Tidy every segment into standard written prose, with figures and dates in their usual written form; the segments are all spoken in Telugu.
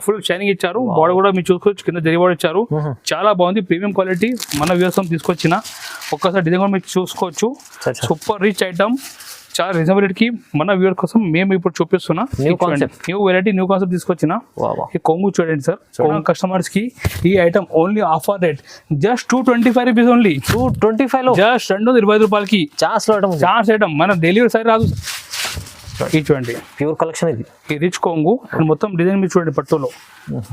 ఫుల్ షైనింగ్ ఇచ్చారు. బాడీ కూడా మీరు చూసుకోవచ్చు, కింద జరీ బాడీ ఇచ్చారు. చాలా బాగుంది, ప్రీమియం క్వాలిటీ మన వ్యూవర్స్ తీసుకొచ్చిన. ఒక్కసారి డిజైన్ కూడా మీరు చూసుకోవచ్చు. సూపర్ రిచ్ ఐటమ్, చాలా రీజనబుల్ రేట్ కి మన వ్యూవర్ కోసం మేము ఇప్పుడు చూపిస్తున్నా. న్యూ వెరైటీ, న్యూ కాన్సెప్ట్ తీసుకొచ్చిన ఈ కొంగు చూడండి సార్. కస్టమర్స్ కి ఈ item only offer rate just 225 rupees only. 225 లో జస్ట్ 225 రూపాయలకి ఛాన్స్ ఐటమ్. మన డెలివరీ సైడ్ రాదు. ఇది చూడండి, ప్యూర్ కలెక్షన్ ఇది. ఈ రిచ్ కొంగు అండ్ మొత్తం డిజైన్ మీరు చూడండి, పట్టులో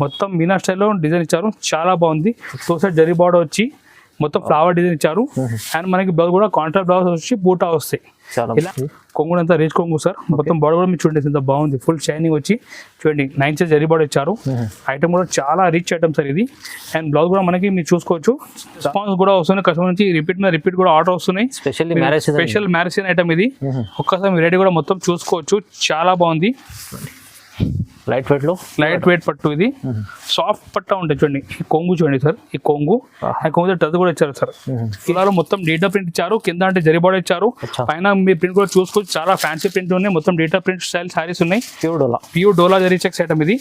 మొత్తం మీనా స్టైల్లో డిజైన్ ఇచ్చారు. చాలా బాగుంది. టూ సైడ్ జరీ బార్డర్ వచ్చి మొత్తం ఫ్లవర్ డిజైన్ ఇచ్చారు. అండ్ మనకి బ్లౌజ్ కూడా కాంట్రాస్ట్ బ్లౌజ్ వచ్చి బూటా వస్తాయి. ఇలా కొంగు అంతా రిచ్ కొంగు సార్. మొత్తం బాడీ కూడా మీరు చూడండి ఎంత బాగుంది, ఫుల్ షైనింగ్ వచ్చి చూడండి. 9 ఇంచెస్ జరీ బార్డర్ ఇచ్చారు. ఐటమ్ కూడా చాలా రిచ్ ఐటమ్ సార్ ఇది. అండ్ బ్లౌజ్ కూడా మనకి మీరు చూసుకోవచ్చు. రెస్పాన్స్ కూడా వస్తున్నాయి కస్టమర్ నుంచి, రిపీట్ కూడా ఆర్డర్ వస్తున్నాయి. స్పెషల్ మ్యారేజ్ ఐటమ్ ఇది. ఒక్కసారి మీ రేట్ కూడా మొత్తం చూసుకోవచ్చు. చాలా బాగుంది. లైట్ వెయిట్ పట్టు ఇది. సాఫ్ట్ పట్టా ఉంటాయి చూడండి. ఈ కొంగు చూడండి సార్, ఈ కొంగు టచ్ కూడా ఇచ్చారు సార్. ఇలా మొత్తం డేటా ప్రింట్ ఇచ్చారు. కింద అంటే జరీ బార్డర్ ఇచ్చారు. పైన మీ ప్రింట్ కూడా చూసుకోవచ్చు. చాలా ఫ్యాన్సీ ప్రింట్ ఉన్నాయి. మొత్తం డేటా ప్రింట్ స్టైల్ శారీస్ ఉన్నాయి. ప్యూర్ డోలా జరీ చెక్స్ ఐటమ్ ఇది.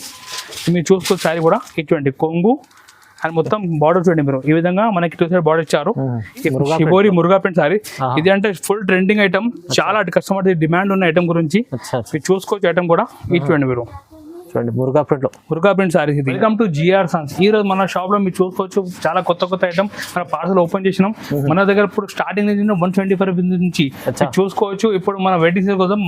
మీరు చూసుకోవచ్చు. శారీ కూడా ఇటువంటి కొంగు అండ్ మొత్తం బార్డర్ చూడండి మీరు. ఈ విధంగా మనకి 2 సైడ్ బార్డర్ ఇచ్చారు. షిబోరి మురుగా ప్రింట్ సారీ ఇది. అంటే ఫుల్ ట్రెండింగ్ ఐటమ్. చాలా కస్టమర్ డిమాండ్ ఉన్న ఐటమ్ గురించి మీరు చూసుకోవచ్చు. ఐటమ్ కూడా ఇటువంటి మీరు మురుగా ప్రింట్ సారీస్ ఇది. Welcome to GR sons. ఈ రోజు మన షాప్ లో మీరు చూసుకోవచ్చు చాలా కొత్త ఐటమ్ మన పార్సల్ ఓపెన్ చేసినాం. మన దగ్గర ఇప్పుడు స్టార్టింగ్ 125 రూపీస్ నుంచి చూసుకోవచ్చు. ఇప్పుడు మన వెడ్డింగ్ సీజన్ కోసం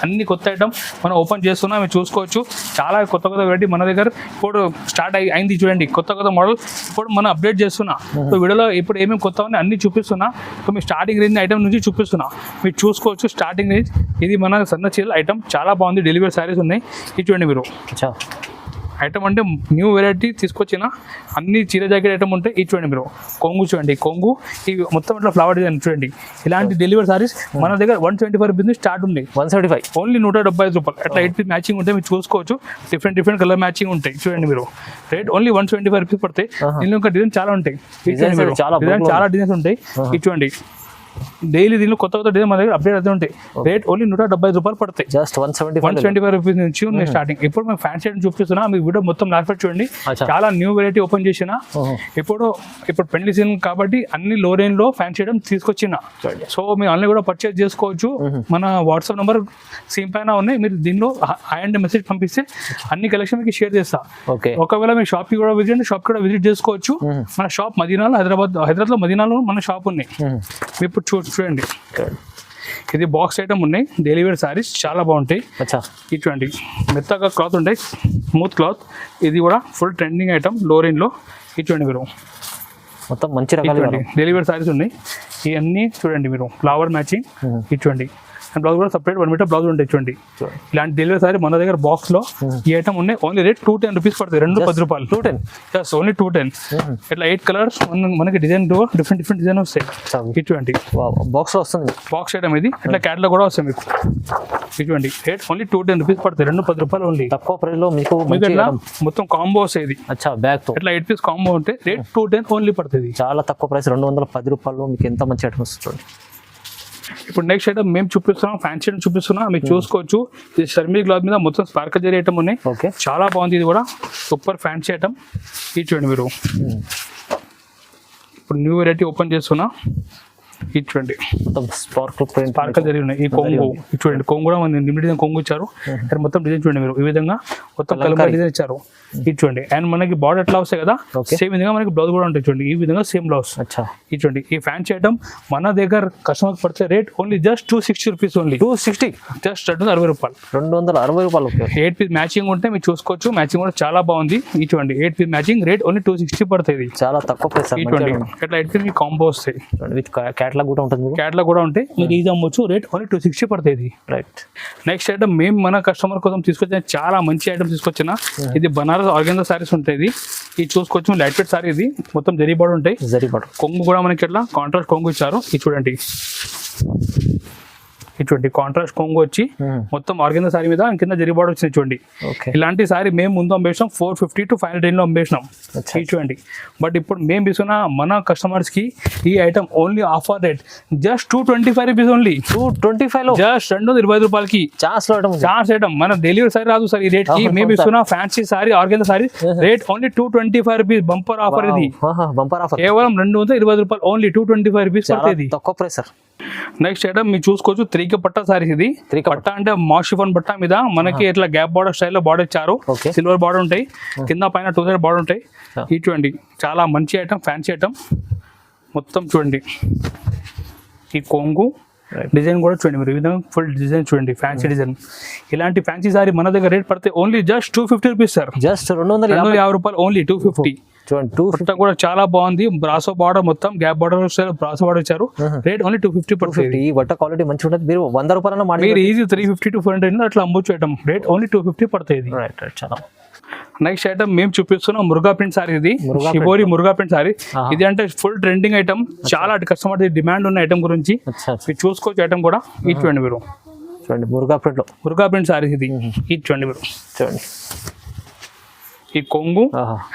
అన్ని కొత్త ఐటమ్ మనం ఓపెన్ చేస్తున్నాం. మీరు చూసుకోవచ్చు. చాలా కొత్త వెరైటీ మన దగ్గర ఇప్పుడు స్టార్ట్ అయింది. చూడండి కొత్త మోడల్ ఇప్పుడు మనం అప్డేట్ చేస్తున్నా. సో వీడియోలో ఇప్పుడు ఏమేమి కొత్త ఉన్నాయి అన్ని చూపిస్తున్నా. సో మీ స్టార్టింగ్ రేంజ్ ఐటమ్ నుంచి చూపిస్తున్నా. మీరు చూసుకోవచ్చు. స్టార్టింగ్ రేంజ్ ఇది మన సన్న చీరల ఐటమ్. చాలా బాగుంది. డెలివరీ సారీస్ ఉన్నాయి. ఇది చూడండి మీరు. ఐటమ్ అంటే న్యూ వెరైటీ తీసుకొచ్చిన అన్ని చీర జాకెట్ ఐటమ్ ఉంటాయి. ఇది చూడండి మీరు. కొంగు చూడండి. కొంగు ఇవి మొత్తం ఇట్లా ఫ్లవర్ డిజైన్ చూడండి. ఇలాంటి డెలివరీ సారీస్ మన దగ్గర 125 రూపీస్ నుంచి స్టార్ట్ ఉన్నాయి. 175 ఓన్లీ 175 రూపాయలు. అట్లా 8 పీస్ మ్యాచింగ్ ఉంటాయి. మీరు చూసుకోవచ్చు. డిఫరెంట్ కలర్ మ్యాచింగ్ ఉంటాయి. చూడండి మీరు. రేట్ ఓన్లీ 125 రూపీస్ పడతాయి. దీనిలో ఇంకా డిజైన్ చాలా ఉంటాయి. చాలా డిజైన్స్ ఉంటాయి. ఇది చూడండి. డైలీ దీనిలో కొత్త డిజైన్ మన దగ్గర అప్డేట్ అవుతూ ఉంటాయి. రేట్ ఓన్లీ 175 రూపాయలు పడతాయి. జస్ట్ 125 రూపీస్ నుంచి ఉన్నాయి స్టార్టింగ్. ఇప్పుడు మేము ఫ్యాన్సీ ఐటమ్ చూపిస్తున్నా. మీ వీడియో మొత్తం లాస్ట్ చూడండి. చాలా న్యూ వెరైటీ ఓపెన్ చేసిన. ఇప్పుడు పెళ్లి సీజన్ కాబట్టి అన్ని లో రేంజ్ లో ఫ్యాన్సీ ఐటమ్ తీసుకొచ్చిన. సో మీరు ఆన్లైన్ కూడా పర్చేస్ చేసుకోవచ్చు. మన వాట్సాప్ నెంబర్ సేమ్ పైన ఉన్నాయి. మీరు దీనిలో అండ్ మెసేజ్ పంపిస్తే అన్ని కలెక్షన్ మీకు షేర్ చేస్తా. ఒకవేళ మీ షాప్ కి కూడా విజిట్ చేసుకోవచ్చు. మన షాప్ మదీనాలో, హైదరాబాద్ లో మదీనాలో మన షాప్ ఉన్నాయి. ఇప్పుడు చూడండి. ఇది బాక్స్ ఐటమ్ ఉన్నాయి. డైలీ వేర్ సారీస్ చాలా బాగుంటాయి. ఇటువంటి మెత్తగా క్లాత్ ఉంటాయి, స్మూత్ క్లాత్. ఇది కూడా ఫుల్ ట్రెండింగ్ ఐటమ్ లో రేంజ్ లో. ఇటువంటి మీరు మొత్తం మంచి రకాలు డైలీ వేర్ సారీస్ ఉన్నాయి. ఇవన్నీ చూడండి మీరు. ఫ్లవర్ మ్యాచింగ్ ఇటువంటి. అండ్ బ్లౌజ్ కూడా సపరేట్ 1 మీటర్ బ్లౌజ్ ఉంటాయి. చూడండి ఇలాంటి డెలివరీ సారీ మన దగ్గర బాక్స్ లో ఈ ఐటమ్ ఉన్నాయి. ఓన్లీ రేట్ 210 రూపీస్ పడుతుంది. 210 రూపాయలు. 210 ఓన్లీ 210. ఇట్లా 8 కలర్స్ మనకి డిజైన్ డిఫరెంట్ డిజైన్ వస్తాయి. ఇటువంటి బాక్స్ లో వస్తుంది. బాక్స్ ఐటమ్ ఇది. ఇట్లా క్యాటలాగ్ కూడా వస్తాయి మీకు. ఇటువంటి రేట్ ఓన్లీ 210 రూపీస్ పడుతుంది. 210 రూపాయలు ఓన్లీ. తక్కువ ప్రైస్ లో మీకు మొత్తం కాంబో వస్తాయి. ఇది బ్యాగ్ తో ఇట్లా 8 పీస్ కాంబో ఉంటే రేట్ 210 ఓన్లీ పడుతుంది. చాలా తక్కువ ప్రైస్. 210 రూపాయలు మీకు ఎంత మంచి ఐటమ్ వస్తుంది. ఇప్పుడు నెక్స్ట్ ఐటమ్ మేము చూపిస్తున్నాం. ఫ్యాన్సీ ఐటమ్ చూపిస్తున్నాం. మీరు చూసుకోవచ్చు. ఇది షర్మీ క్లాత్ మీద మొత్తం స్పార్కల్ జరీ ఐటమ్ ఉన్నాయి. చాలా బాగుంది. ఇది కూడా సూపర్ ఫ్యాన్సీ ఐటమ్. ఇది చూడండి మీరు. ఇప్పుడు న్యూ వెరైటీ ఓపెన్ చేస్తున్నా. ఇది చూడండి స్పార్కల్ జరీ ఉన్నాయి. ఈ కొంగు చూడండి. కొంగు కూడా మన డిజైన్ కొంగు ఇచ్చారు. మొత్తం డిజైన్ చూడండి మీరు. ఈ విధంగా మొత్తం కలర్ డిజైన్ ఇచ్చారు. ఇది చూడండి. అండ్ మనకి బార్డర్ ఎట్లా వస్తాయి కదా సేమ్ విధంగా మనకి బ్లౌజ్ కూడా ఉంటాయి. చూడండి ఈ విధంగా సేమ్ బ్లౌజ్. ఇది చూడండి. ఈ ఫ్యాన్సీ ఐటమ్ మన దగ్గర కస్టమర్ పడితే rate only just 260 rupees only. 260 just 260 రూపాయలు. 260 రూపాయలు. 8 పీస్ మ్యాచింగ్ ఉంటే మీరు చూసుకోవచ్చు. మ్యాచింగ్ కూడా చాలా బాగుంది. ఇది చూడండి. 8 పీస్ మ్యాచింగ్ రేట్ ఓన్లీ 260 పడుతుంది. చాలా తక్కువ ప్రైస్. ఇటువంటి ఇట్లా 8 పీస్ కాంబో వస్తాయి. క్యాటలాగ్ కూడా ఉంటుంది. క్యాటలాగ్ కూడా ఉంటాయి. మీరు ఈజీ అమ్మొచ్చు. రేట్ ఓన్లీ 260 పడుతుంది. రైట్. నెక్స్ట్ ఐటమ్ మేము మన కస్టమర్ కోసం తీసుకొచ్చిన చాలా మంచి ఐటమ్ తీసుకొచ్చిన. ఇది బనారస్ ఆర్గెంజా సారీస్ ఉంటాయి. ఇది చూసుకోవచ్చు. Light weight sorry. ఇది మొత్తం జరీ బార్డర్ ఉంటాయి. కొంగు కూడా మనకి ఇట్లా కాంట్రాస్ట్ కొంగు ఇచ్చారు. ఇది చూడండి. ఇటువంటి కాంట్రాస్ట్ కొంగు వచ్చి మొత్తం ఆర్గెంజా సారీ మీద కింద జరీ బార్డర్ వచ్చింది చూడండి. ఓకే. ఇలాంటి సారీ మేము ముందు అమ్మేసాం 450 to 500 రేంజ్లో అమ్మేసినాం చూడండి. బట్ ఇప్పుడు మేము తీసుకున్న మన కస్టమర్స్ కి ఈ item only offer rate just 225 rupees only. 225 లో జస్ట్ 225 రూపాయలకి ఛాన్స్ ఐటమ్. మన డెలివరీ సారీ రాదు సార్ ఈ రేట్ కి. మేము ఇస్తున్న fancy sorry organza sorry rate only 225 rupees. Bumper offer ఇది. బంపర్ ఆఫర్ కేవలం 220 రూపాయలు ఓన్లీ 225 రూపీస్ పడుతుంది. తక్కువ ప్రైస్ సార్. నెక్స్ట్ ఐటమ్ మీరు చూసుకోవచ్చు 3K పట్టా సారీస్ ఇది. పట్టా అంటే మాషిఫాన్ పట్టా మీద మనకి ఇట్లా గ్యాప్ బార్డర్ స్టైల్లో బార్డర్ ఇచ్చారు. సిల్వర్ బార్డర్ ఉంటాయి, కింద పైన 2 సైడ్ బార్డర్ ఉంటాయి. ఈ చూడండి చాలా మంచి ఐటమ్, ఫ్యాన్సీ ఐటమ్ మొత్తం చూడండి. ఈ కొంగు డిజైన్ కూడా చూడండి మీరు, ఈ విధంగా ఫుల్ డిజైన్ చూడండి, ఫ్యాన్సీ డిజైన్. ఇలాంటి ఫ్యాన్సీ సారీ మన దగ్గర రేట్ పడితే only just 250 rupees sir. Just 250 రూపాయలు ఓన్లీ 250. చూడండి పట్టా కూడా చాలా బాగుంది. బ్రాసో బార్డర్ మొత్తం గ్యాప్ బార్డర్ బ్రాసో బార్డర్ ఇచ్చారు. రేట్ ఓన్లీ 250 పడుతుంది. ఈ బట్ట క్వాలిటీ మంచిగా ఉంటుంది. మీరు 100 రూపాయలు మీరు ఈజీ 350 to 400 అట్లా అమ్మొచ్చు ఐటమ్. రేట్ ఓన్లీ 250 పడుతుంది. చాలా. నెక్స్ట్ ఐటమ్ మేము చూపిస్తున్నాం మురుగా ప్రింట్ సారీ. ఇది షిబోరి మురుగా ప్రింట్ సారీ. ఇది అంటే ఫుల్ ట్రెండింగ్ ఐటమ్, చాలా కస్టమర్ డిమాండ్ ఉన్న ఐటమ్ గురించి మీరు చూసుకోవచ్చు. ఐటమ్ కూడా ఇది చూడండి మీరు, చూడండి మురుగా ప్రింట్ సారీ ఇది. ఇది చూడండి మీరు, చూడండి ఈ కొంగు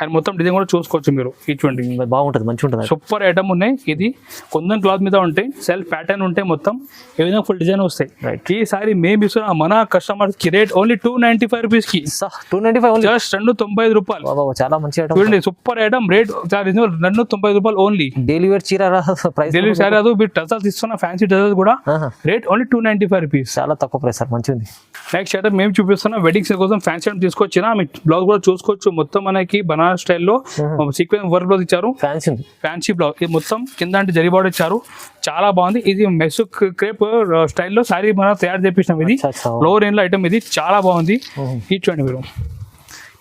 అండ్ మొత్తం డిజైన్ కూడా చూసుకోవచ్చు మీరు. ఇది చూడండి బాగుంటుంది, మంచిగా ఉంటుంది. సూపర్ ఐటమ్ ఉన్నాయి. ఇది కొందన్ క్లాత్ మీద ఉంటాయి, సెల్ఫ్ ప్యాటర్న్ ఉంటాయి, మొత్తం ఏ విధంగా ఫుల్ డిజైన్ వస్తాయి. ఈ సారీ మేము ఇస్తున్న మన కస్టమర్స్ కి రేట్ ఓన్లీ 295 రూపీస్ కి. 295 జస్ట్ 295 రూపాయలు. చాలా మంచి ఐటమ్ చూడండి, సూపర్ ఐటమ్. రేట్ చాలా రీజనబుల్, 295 రూపాయలు ఓన్లీ. డైలీ వేర్ చీర ప్రైస్, డైలీ సారీ రాదు. మీరు టజల్స్ ఇస్తున్న ఫ్యాన్సీ టజల్స్ కూడా రేట్ ఓన్లీ 295 రూపీస్. చాలా తక్కువ ప్రైస్ సార్, మంచిగా ఉంది. నెక్స్ట్ ఐటమ్ మేము చూపిస్తున్న వెడ్డింగ్స్ కోసం ఫ్యాన్సీ ఐటమ్ తీసుకొచ్చిన మీ బ్లౌజ్ కూడా చూసుకోవచ్చు. మొత్తం మనకి బనారస్ స్టైల్లో సీక్వెన్స్ వర్క్ బ్లౌజ్ ఇచ్చారు. ఫ్యాన్సీ బ్లౌజ్ ఇది మొత్తం కింద అంటే జరీ బార్డర్ ఇచ్చారు. చాలా బాగుంది. ఇది మెస్ క్రేప్ స్టైల్లో సారీ మనం తయారు చేపించినాం. ఇది లో రేంజ్ లో ఐటమ్, ఇది చాలా బాగుంది. ఇది చూడండి మీరు,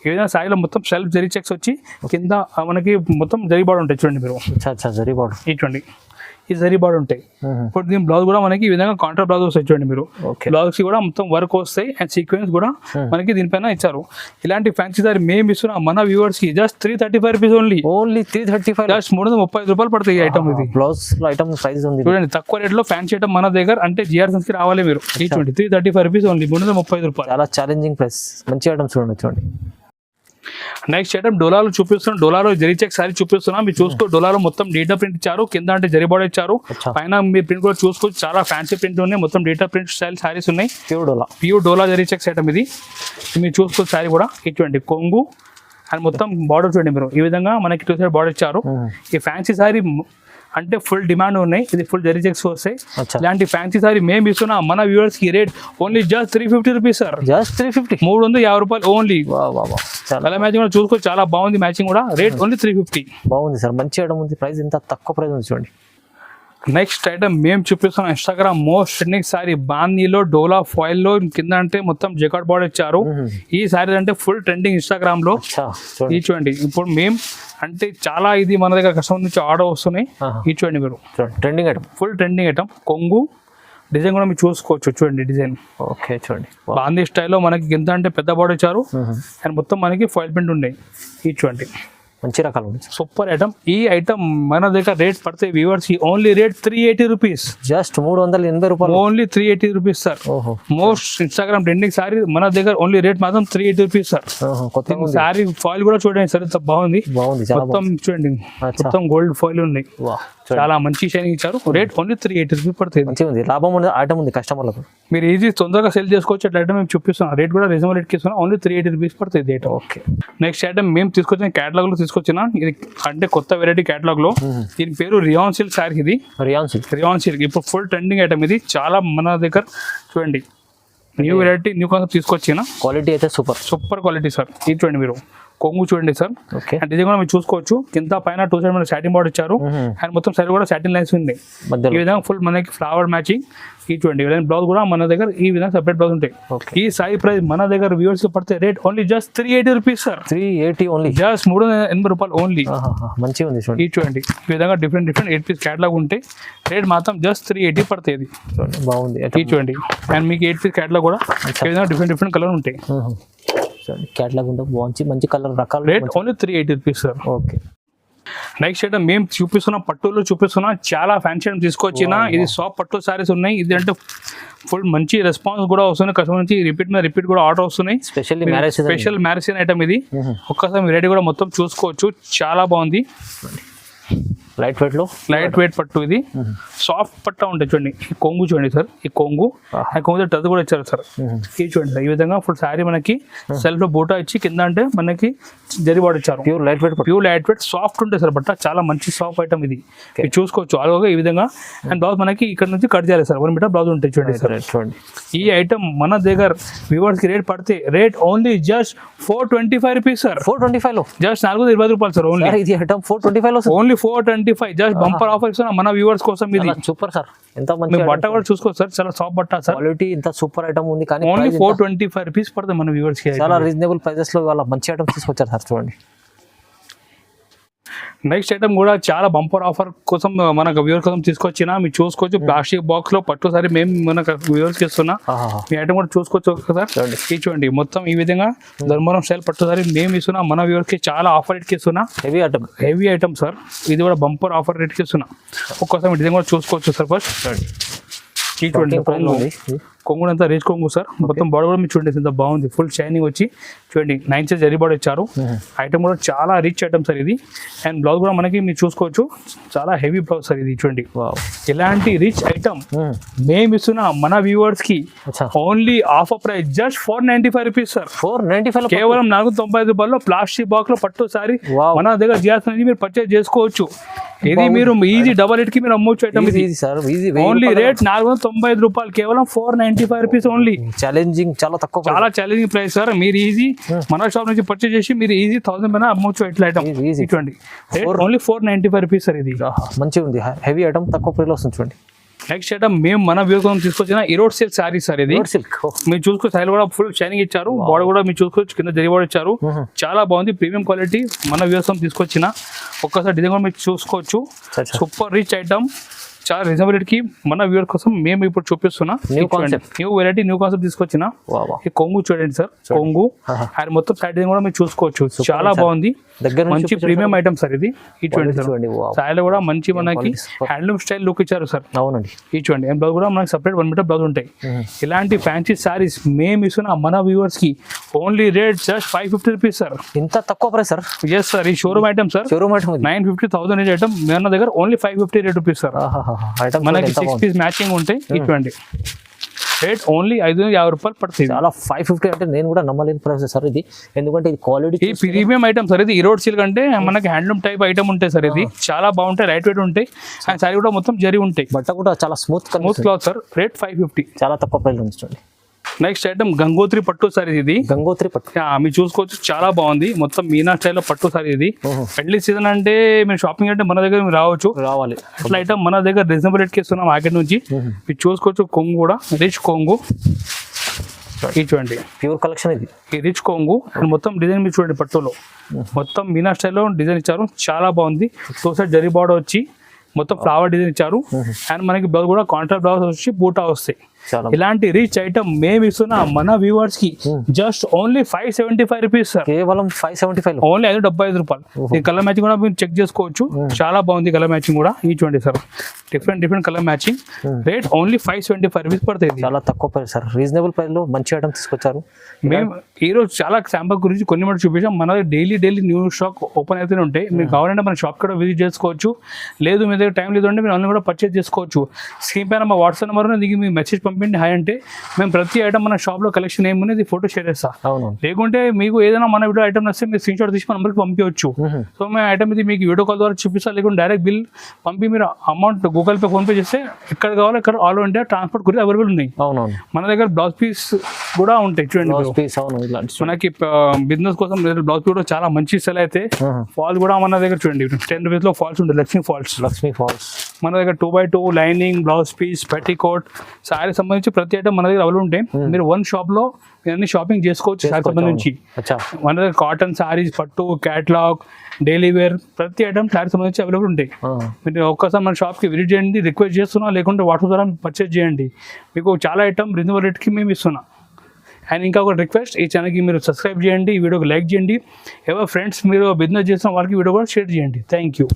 ఈ విధంగా సారీలో మొత్తం సెల్ఫ్ జరీ చెక్స్ వచ్చి కింద మనకి మొత్తం జరీ బార్డర్ ఉంటాయి. చూడండి మీరు, జరీ బార్డర్. ఇది చూడండి, ఈ జరీ బార్డర్ ఉంటాయి. ఇప్పుడు దీని బ్లౌజ్ కూడా మనకి ఈ విధంగా కాంట్రా బ్లౌజ్ వస్తాయి. చూడండి మీరు, బ్లౌజ్ కి కూడా మొత్తం వర్క్ వస్తాయి అండ్ సీక్వెన్స్ కూడా మనకి దీనిపైన ఇచ్చారు. ఇలాంటి ఫ్యాన్సీ సారీ మేము ఇస్తున్నాం మన వ్యూవర్స్ కి జస్ట్ 335 రూపీస్ ఓన్లీ. 335, జస్ట్ 335 రూపాయలు పడుతుంది ఐటమ్. ఇది బ్లౌజ్ ఐటమ్ ప్రైస్ ఉంది. చూడండి, తక్కువ రేట్ లో ఫ్యాన్సీ ఐటమ్ మన దగ్గర అంటే జిఆర్ సన్స్ కి రావాలి మీరు. ఈ చూడండి 335 రూపీస్ ఓన్లీ, 335 రూపాయలు. చాలా ఛాలెంజింగ్ ప్రైస్, మంచి ఐటమ్ చూడండి. నెక్స్ట్ ఐటమ్ డోలాలో చూపిస్తున్నాం. డోలాలో జరీ చెక్ సారీ చూపిస్తున్నాం. మీరు చూసుకో, డోలాలో మొత్తం డేటా ప్రింట్ ఇచ్చారు, కింద అంటే జరీ బార్డర్ ఇచ్చారు, పైన మీ ప్రింట్ కూడా చూసుకోవచ్చు. చాలా ఫ్యాన్సీ ప్రింట్ ఉన్నాయి, మొత్తం డేటా ప్రింట్ స్టైల్ సారీస్ ఉన్నాయి. ప్యూర్ డోలా జరీ చెక్స్ ఐటమ్ ఇది. మీరు చూసుకోవచ్చు సారీ కూడా. ఇటువంటి కొంగు అండ్ మొత్తం బార్డర్ చూడండి మీరు, ఈ విధంగా మనకి 2 సైడ్ బార్డర్ ఇచ్చారు. ఈ ఫ్యాన్సీ సారీ అంటే ఫుల్ డిమాండ్ ఉన్నాయి. ఇది ఫుల్ జరీ చెక్స్ వస్తాయి. ఇలాంటి ఫ్యాన్సీ సారీ మేము ఇస్తున్నాం మన వ్యూవర్స్ కి rate only just 350 rupees sir. Just 350, 350 రూపాయలు ఓన్లీ. కలర్ మ్యాచింగ్ కూడా చూసుకో, చాలా బాగుంది మ్యాచింగ్ కూడా. Rate only 350. బాగుంది సార్, మంచి ఐటమ్ ఉంది. ప్రైస్ ఇంత తక్కువ ప్రైస్ ఉంది చూడండి. నెక్స్ట్ ఐటమ్ మేము చూపిస్తున్నాం ఇన్స్టాగ్రామ్ మోస్ట్ ట్రెండింగ్ సారీ బాందీలో డోలా ఫాయిల్ లో కింద అంటే మొత్తం జకాట్ బార్డర్ ఇచ్చారు. ఈ సారీ అంటే ఫుల్ ట్రెండింగ్ ఇన్స్టాగ్రామ్ లో. ఈ చూడండి, ఇప్పుడు మేము అంటే చాలా ఇది మన దగ్గర కస్టమర్ నుంచి ఆర్డర్ వస్తున్నాయి. ఈ చూడండి మీరు, trending item, full trending item. కొంగు డిజైన్ కూడా మీరు చూసుకోవచ్చు. చూడండి డిజైన్, ఓకే చూడండి. బాందీ స్టైల్లో మనకి కింద అంటే పెద్ద బార్డర్ ఇచ్చారు అండ్ మొత్తం మనకి ఫాయిల్ ప్రింట్ ఉన్నాయి. ఈ చూడండి, మంచి రకాలు సూపర్ ఐటమ్. ఈ ఐటమ్ మన దగ్గర రేట్ పడితే viewers only rate 380 rupees. Just 380 రూపాయలు only 380 rupees sir. Most Instagram trending sorry మన దగ్గర ఓన్లీ రేట్ మాత్రం 380 రూపీస్ సార్. సారీ ఫాయిల్ కూడా చూడండి సార్, బాగుంది. మొత్తం చూడండి, మొత్తం గోల్డ్ ఫాయిల్ ఉన్నాయి. చాలా మంచి షైనింగ్ ఇచ్చారు. రేట్ ఓన్లీ 380 రూపీస్ పడుతుంది. లాభం ఐటమ్ ఉంది కస్టమర్లకు. మీరు ఈజీ తొందరగా సేల్ చేసుకోవచ్చు. అట్లా ఐటమ్ మేము చూపిస్తున్నాం. రేట్ కూడా రీజనబుల్ రేట్కి ఇస్తున్నాం. ఓన్లీ 380 రూపీస్ పడుతుంది రేట్. ఓకే. నెక్స్ట్ ఐటమ్ మేము తీసుకొచ్చిన క్యాటలాగ్ లో తీసుకొచ్చిన, ఇది అంటే కొత్త వెరైటీ క్యాటలాగ్ లో. దీని పేరు రియాన్ సిల్క్ సారీ. ఇది రియాన్ సిల్క్ ఇప్పుడు ఫుల్ ట్రెండింగ్ ఐటమ్. ఇది చాలా మన దగ్గర చూడండి న్యూ వెరైటీ, న్యూ కాన్సెప్ట్ తీసుకొచ్చిన. క్వాలిటీ అయితే సూపర్ క్వాలిటీ సార్. ఇది చూడండి మీరు, కొంగు చూడండి సార్. అండ్ ఇది కూడా మీరు చూసుకోవచ్చు. కింద పైన 2 సైడ్ మనకి సాటిన్ బార్డర్ ఇచ్చారు అండ్ మొత్తం సైడ్ కూడా సాటిన్ లైన్స్ ఉంది. ఈ విధంగా ఫుల్ మనకి ఫ్లవర్ మ్యాచింగ్. ఈ చూడండి, ఈ విధంగా బ్లౌజ్ కూడా మన దగ్గర ఈ విధంగా సెపరేట్ బ్లౌజ్ ఉంటాయి. ఈ సారీ ప్రైస్ మన దగ్గర వ్యూవర్స్ కి పడితే rate only just 380 rupees sir. 380 only, just 380 రూపాయలు ఓన్లీ. మంచిగా ఉంది. ఈ చూడండి, ఈ విధంగా డిఫరెంట్ 8 పీస్ క్యాటలాగ్ ఉంటాయి. రేట్ మాత్రం జస్ట్ 380 పడుతుంది. బాగుంది. ఈ చూడండి, అండ్ మీకు 8 పీస్ క్యాటలాగ్ కూడా ఈ విధంగా డిఫరెంట్ కలర్ ఉంటాయి. క్యాటలాగ్ ఉంటుంది, మంచి కలర్ రకాలు. Rate only 380 rupees sir. Okay. Next item మేము చూపిస్తున్నా చాలా ఫ్యాన్సీ ఐటమ్ తీసుకొచ్చిన. ఇది సాఫ్ట్ పట్టు సారీస్ ఉన్నాయి. ఇది అంటే ఫుల్ మంచి రెస్పాన్స్ కూడా వస్తుంది కస్టమర్ నుంచి. రిపీట్ కూడా ఆర్డర్ వస్తున్నాయి. స్పెషల్ మ్యారేజ్ ఐటమ్ ఇది. ఒక్కసారి మీరు రెడీ కూడా మొత్తం చూసుకోవచ్చు. చాలా బాగుంది. లైట్ వెయిట్ పట్టు ఇది. సాఫ్ట్ పట్ట ఉంటాయి చూడండి. ఈ కొంగు చూడండి సార్. ఈ కొంగు టచ్ కూడా ఇచ్చారు సార్. ఇది చూడండి సార్. ఈ విధంగా ఫుల్ శారీ మనకి సెల్ఫ్ లో బూటా ఇచ్చి కింద అంటే మనకి జరిబాటు ఇచ్చారు. ప్యూర్ లైట్ వెయిట్ సాఫ్ట్ ఉంటాయి సార్ బట్ట. చాలా మంచి సాఫ్ట్ ఐటమ్ ఇది. ఇది చూసుకోవచ్చు అలాగే ఈ విధంగా. అండ్ బ్లౌజ్ మనకి ఇక్కడ నుంచి కట్ చేయాలి సార్. 1 మీటర్ బ్లౌజ్ ఉంటాయి చూడండి సార్. ఈ ఐటమ్ మన దగ్గర వ్యూవర్స్ కి రేట్ పడితే rate only just 425 rupees sir. 425 లో జస్ట్ 420 రూపాయలు సార్. ఓన్లీ ఇది ఐటమ్ 425 లో ఓన్లీ 425. జస్ట్ బంపర్ ఆఫర్ ఇస్తున్నా మన వ్యూవర్స్ కోసం. ఇది సూపర్ సార్. ఎంత మంచి బట్ట కూడా చూసుకోవచ్చు సార్. చాలా సాఫ్ట్ బట్ట సార్. క్వాలిటీ ఇంత సూపర్ ఐటమ్ ఉంది. కానీ ఓన్లీ 425 రూపీస్ పడుతుంది మన వ్యూవర్స్ కి. చాలా రీజనబుల్ ప్రైజెస్ లో వాళ్ళ మంచి ఐటమ్ తీసుకొచ్చారు సార్. చూడండి నెక్స్ట్ ఐటమ్ కూడా చాలా బంపర్ ఆఫర్ కోసం మన వ్యూవర్ కోసం తీసుకొచ్చిన. మీరు చూసుకోవచ్చు. ప్లాస్టిక్ బాక్స్ లో పట్టు సారీ మేము మన వ్యూవర్స్ కి ఇస్తున్నా. మీ ఐటమ్ కూడా చూసుకోవచ్చు సార్. ఇది చూడండి మొత్తం ఈ విధంగా ధర్మవరం స్టైల్ పట్టు సారీ మేము ఇస్తున్నా. మన వ్యూవర్స్ కి చాలా ఆఫర్ రేట్ కి ఇస్తున్నా. Heavy item sir. ఇది కూడా బంపర్ ఆఫర్ రేట్ కి ఇస్తున్నా. ఒక్కసారి డిజైన్ కూడా చూసుకోవచ్చు సార్. ఫస్ట్ చూడండి కొంగు అంతా రేజ్ కొంగు సార్. మొత్తం బాడీ కూడా మీరు చూడండి ఎంత బాగుంది. ఫుల్ షైనింగ్ వచ్చి చూడండి 9 ఇంచెస్ జరీ బాడీ ఇచ్చారు. ఐటమ్ కూడా చాలా రిచ్ ఐటమ్ సార్ ఇది. అండ్ బ్లౌజ్ కూడా మనకి మీరు చూసుకోవచ్చు. చాలా హెవీ బ్లౌజ్ సార్ ఇది. చూడండి ఇలాంటి రిచ్ ఐటమ్ మేము ఇస్తున్నా మన వ్యూవర్స్ కి only offer price just 495 rupees sir. 495 కేవలం 495 రూపాయలు ప్లాస్టిక్ బాక్స్ లో పట్టు సారీ మన దగ్గర జియాస్ మీరు పర్చేజ్ చేసుకోవచ్చు. ఇది మీరు ఈజీ డబల్ రేట్ కి మీరు అమ్మొచ్చు ఐటమ్. ఓన్లీ రేట్ 495 రూపాయలు. కేవలం 495 రూపీస్ ఓన్లీ. ఛాలెంజింగ్ చాలా ఛాలెంజింగ్ ప్రైస్ సార్. మీరు ఈజీ మన షాప్ నుంచి పర్చేజ్ చేసి మీరు ఈజీ 1000 పైన అమ్మొచ్చు ఇట్లా ఐటమ్. చూడండి ఓన్లీ 495 రూపీస్ సార్. ఇది మంచిగా ఉంది. హెవీ ఐటమ్ తక్కువ ప్రైస్ లో వస్తుంది. చూడండి నెక్స్ట్ ఐటమ్ మేము మన వ్యూవర్స్ తీసుకొచ్చిన ఈరోడ్ సిల్క్ శారీ సార్. ఇది మీరు చూసుకో స్టైల్ కూడా ఫుల్ షైనింగ్ ఇచ్చారు. బాడీ కూడా మీరు చూసుకోవచ్చు. కింద జరీ బాడీ ఇచ్చారు. చాలా బాగుంది. ప్రీమియం క్వాలిటీ మన వ్యూవర్స్ తీసుకొచ్చిన. ఒక్కసారి డిజైన్ కూడా మీరు చూసుకోవచ్చు. Super rich item. చాలా రీజనబుల్ రేట్ కి మన వ్యూవర్ కోసం మేము ఇప్పుడు చూపిస్తున్నా. న్యూ వెరైటీ న్యూ కాన్సెప్ట్ తీసుకొచ్చిన. ఈ కొంగు చూడండి సార్. కొంగు అండ్ మొత్తం సైడ్ కూడా మీరు చూసుకోవచ్చు. చాలా బాగుంది. మంచి ప్రీమియం ఐటమ్ సార్ ఇది. ఈ చూడండి సార్. స్టైల్ కూడా మంచి మనకి హ్యాండ్లూమ్ స్టైల్ లుక్ ఇచ్చారు సార్. అవునండి. ఈ చూడండి బ్లౌజ్ కూడా మనకి సపరేట్ 1 మీటర్ బ్లౌజ్ ఉంటాయి. ఇలాంటి ఫ్యాన్సీ సారీస్ మేము ఇస్తున్నా మన వ్యూవర్స్ కి only rate just 550 rupees sir. ఇంత తక్కువ ప్రైస్ సార్. Yes sir. ఈ showroom item sir. 950,000 rate item మన దగ్గర ఓన్లీ 550 రూపీస్ సార్. మనకి 6 పీస్ మ్యాచింగ్ ఉంటాయి. ఇటువంటి రేట్ ఓన్లీ 550 రూపాయలు పడుతుంది. చాలా 550 అంటే నేను కూడా నమ్మలేని ప్రైస్ సార్ ఇది. ఎందుకంటే ఇది క్వాలిటీ ఈ ప్రీమియం ఐటమ్ సార్. ఇది ఈరోడ్ సిల్క్ అంటే మనకి హ్యాండ్లూమ్ టైప్ ఐటమ్ ఉంటాయి సార్. ఇది చాలా బాగుంటాయి. లైట్ వెయిట్ ఉంటాయి. అండ్ సారీ కూడా మొత్తం జరీ ఉంటాయి. బట్ట కూడా చాలా స్మూత్ క్లాత్ సార్. రేట్ 550. చాలా తక్కువ ప్రైస్ ఉంచండి. నెక్స్ట్ ఐటమ్ గంగోత్రి పట్టు సారీ. ఇది గంగోత్రి పట్టు మీరు చూసుకోవచ్చు. చాలా బాగుంది. మొత్తం మీనా స్టైల్లో పట్టు సారీ. ఇది పెళ్లి సీజన్ అంటే మీరు షాపింగ్ అంటే మన దగ్గర మీరు రావాలి. అట్లా ఐటమ్ మన దగ్గర రీజనబుల్ రేట్కి ఇస్తున్నాం మార్కెట్ నుంచి. మీరు చూసుకోవచ్చు. కొంగు కూడా రిచ్ కొంగు. చూడండి ప్యూర్ కలెక్షన్ ఇది. ఈ రిచ్ కొంగు అండ్ మొత్తం డిజైన్ మీరు చూడండి. పట్టులో మొత్తం మీనా స్టైల్లో డిజైన్ ఇచ్చారు. చాలా బాగుంది. 2 సైడ్ జరీ బార్డర్ వచ్చి మొత్తం ఫ్లవర్ డిజైన్ ఇచ్చారు. అండ్ మనకి బ్లౌజ్ కూడా కాంట్రాస్ట్ బ్లౌజ్ వచ్చి బూటా వస్తాయి. ఇలాంటి రిచ్ ఐటమ్ మేము ఇస్తున్నా మన వ్యూవర్స్ కి జస్ట్ ఓన్లీ 575 రూపీస్ సార్. కేవలం 575. ఓన్లీ 575 రూపాయలు. ఈ కలర్ మ్యాచింగ్ కూడా మీరు చెక్ చేసుకోవచ్చు. చాలా బాగుంది కలర్ మ్యాచింగ్ కూడా. ఈ చూడండి sir. Different colour matching. Rate only 575 rupees పడుతుంది. చాలా తక్కువ ప్రైస్ సార్. రీజనబుల్ ప్రైస్ లో మంచి ఐటమ్ తీసుకొచ్చారు. మేము ఈ రోజు చాలా శాంపుల్ గురించి కొన్ని మటు చూపించాం. మన డైలీ న్యూ స్టాక్ ఓపెన్ అయితేనే ఉంటాయి. మీరు కావాలంటే మన షాప్ కూడా విజిట్ చేసుకోవచ్చు. లేదు మీ దగ్గర టైం లేదు అంటే మీరు ఆన్లైన్ కూడా పర్చేజ్ చేసుకోవచ్చు. స్క్రీన్ పైన మా వాట్సాప్ నెంబర్ దిగి మీ మెసేజ్ పంపిండి హాయ్ అంటే మేము ప్రతి ఐటమ్ మన షాప్ లో కలెక్షన్ ఏమున్నది ఫోటో షేర్ చేస్తా. లేకుంటే మీకు ఏదైనా మన వీడియో ఐటమ్ వస్తే మీరు స్క్రీన్ షాట్ తీసి మన నెంబర్కి పంపించవచ్చు. సో మేము ఐటమ్ ఇది మీకు వీడియో కాల్ ద్వారా చూపిస్తా. లేకుంటే డైరెక్ట్ బిల్ పంపి మీరు amount Google pay phone pay చేస్తే ఎక్కడ కావాలో ఎక్కడ ఆల్ ఇండియా ట్రాన్స్పోర్ట్ కూడా అవైలబుల్ ఉన్నాయి. మన దగ్గర బ్లౌజ్ పీస్ కూడా ఉంటాయి. చూడండి మనకి బిజినెస్ కోసం బ్లౌజ్ పీస్ కూడా చాలా మంచి సెల్ అయితే. ఫాల్స్ కూడా మన దగ్గర చూడండి 10 రూపీస్ లో ఫాల్స్ ఉంటాయి. లక్ష్మీ ఫాల్స్ మన దగ్గర 2x2 lining blouse piece petticoat saree సంబంధించి ప్రతి ఐటమ్ మన దగ్గర అవైలబుల్ ఉంటాయి. మీరు 1 షాప్ లో అన్ని షాపింగ్ చేసుకోవచ్చు. సారీ సంబంధించి మన దగ్గర కాటన్ సారీస్, పట్టు, క్యాటలాగ్, డైలీ వేర్ ప్రతి ఐటమ్ సారీ సంబంధించి అవైలబుల్ ఉంటాయి. మీరు ఒక్కసారి మన షాప్కి విజిట్ చేయండి. రిక్వెస్ట్ చేస్తున్నా లేకుంటే వాట్సాప్ ద్వారా పర్చేజ్ చేయండి. మీకు చాలా ఐటమ్ రీజనబుల్ రేట్కి మేము ఇస్తున్నాం. అండ్ ఇంకా ఒక రిక్వెస్ట్, ఈ ఛానల్కి మీరు సబ్స్క్రైబ్ చేయండి, ఈ వీడియోకి లైక్ చేయండి, ఎవరు ఫ్రెండ్స్ మీరు బిజినెస్ చేసిన వాళ్ళకి వీడియో కూడా షేర్ చేయండి. Thank you.